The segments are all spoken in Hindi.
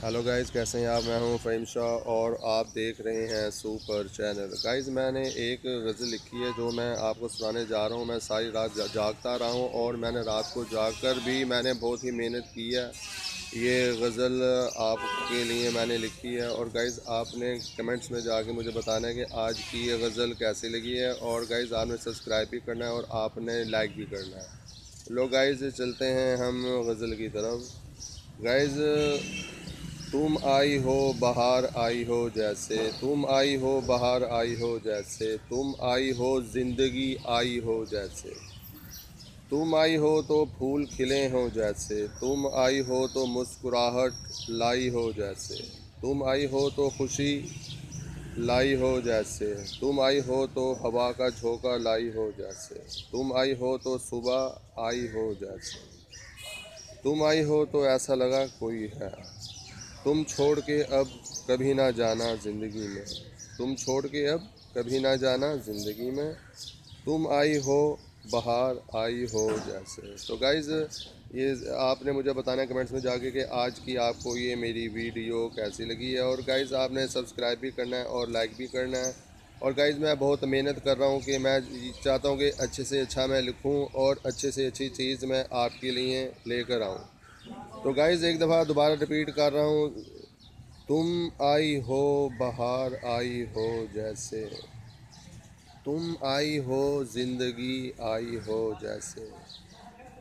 हेलो गाइस, कैसे हैं आप। मैं हूं फ़हीम शाह और आप देख रहे हैं सुपर चैनल। गाइस, मैंने एक गज़ल लिखी है जो मैं आपको सुनाने जा रहा हूं। मैं सारी रात जागता रहा हूं और मैंने रात को जागकर भी मैंने बहुत ही मेहनत की है। ये गज़ल आपके लिए मैंने लिखी है और गाइस आपने कमेंट्स में जाके मुझे बताना है कि आज की ये गज़ल कैसी लगी है। और गाइस आपने सब्सक्राइब भी करना है और आपने लाइक भी करना है। लो गाइस, चलते हैं हम गज़ल की तरफ। गाइस, तुम आई हो बहार आई हो जैसे, तुम आई हो बहार आई हो जैसे, तुम आई हो ज़िंदगी आई हो जैसे, तुम आई हो तो फूल खिले हो जैसे, तुम आई हो तो मुस्कुराहट लाई हो जैसे, तुम आई हो तो खुशी लाई हो जैसे, तुम आई हो तो हवा का झोंका लाई हो जैसे, तुम आई हो तो सुबह आई हो जैसे, तुम आई हो तो ऐसा लगा कोई है। तुम छोड़ के अब कभी ना जाना ज़िंदगी में, तुम छोड़ के अब कभी ना जाना ज़िंदगी में, तुम आई हो बहार आई हो जैसे। तो गाइज़, ये आपने मुझे बताना है कमेंट्स में जाके कि आज की आपको ये मेरी वीडियो कैसी लगी है। और गाइज़ आपने सब्सक्राइब भी करना है और लाइक भी करना है। और गाइज़ मैं बहुत मेहनत कर रहा हूँ कि मैं चाहता हूँ कि अच्छे से अच्छा मैं लिखूँ और अच्छे से अच्छी चीज़ मैं आपके लिए लेकर आऊँ। तो गाइज़ एक दफ़ा दोबारा रिपीट कर रहा हूँ। तुम आई हो बहार आई हो जैसे, तुम आई हो ज़िंदगी आई हो जैसे,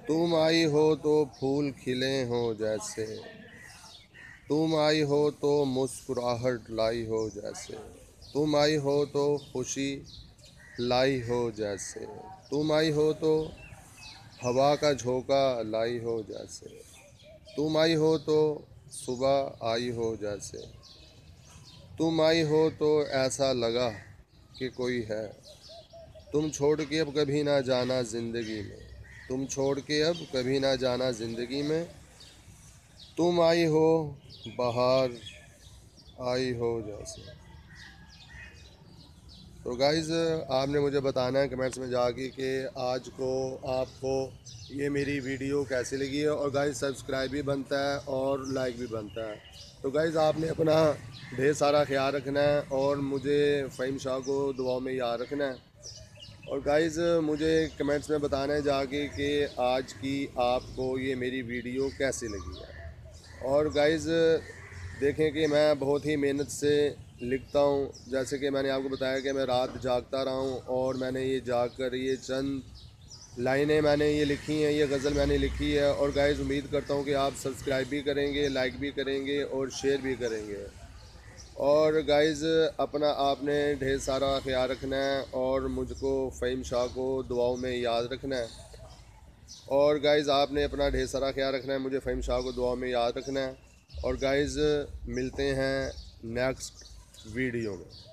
तुम आई हो तो फूल खिले हो जैसे, तुम आई हो तो मुस्कुराहट लाई हो जैसे, तुम आई हो तो खुशी लाई हो जैसे, तुम आई हो तो हवा का झोंका लाई हो जैसे, तुम आई हो तो सुबह आई हो जैसे, तुम आई हो तो ऐसा लगा कि कोई है। तुम छोड़ के अब कभी ना जाना ज़िंदगी में, तुम छोड़ के अब कभी ना जाना ज़िंदगी में, तुम आई हो बहार आई हो जैसे। तो गाइज़ आपने मुझे बताना है कमेंट्स में जाके कि आज को आपको ये मेरी वीडियो कैसी लगी है। और गाइज़ सब्सक्राइब भी बनता है और लाइक भी बनता है। तो गाइज़ आपने अपना ढेर सारा ख्याल रखना है और मुझे फ़हीम शाह को दुआओं में याद रखना है। और गाइज़ मुझे कमेंट्स में बताना है जाके कि आज की आपको ये मेरी वीडियो कैसी लगी है। और गाइज़ देखें कि मैं बहुत ही मेहनत से लिखता हूँ। जैसे कि मैंने आपको बताया कि मैं रात जागता रहा हूँ और मैंने ये जाग कर ये चंद लाइनें मैंने ये लिखी हैं, ये गज़ल मैंने लिखी है। और गाइज़ उम्मीद करता हूँ कि आप सब्सक्राइब भी करेंगे, लाइक भी करेंगे और शेयर भी करेंगे। और गाइज़ अपना आपने ढेर सारा ख्याल रखना है और मुझको फ़हीम शाह को दुआओं में याद रखना है। और गाइज़ आपने अपना ढेर सारा ख्याल रखना है, मुझे फ़हीम शाह को दुआ में याद रखना है। और गाइज़ मिलते हैं नेक्स्ट वीडियो में।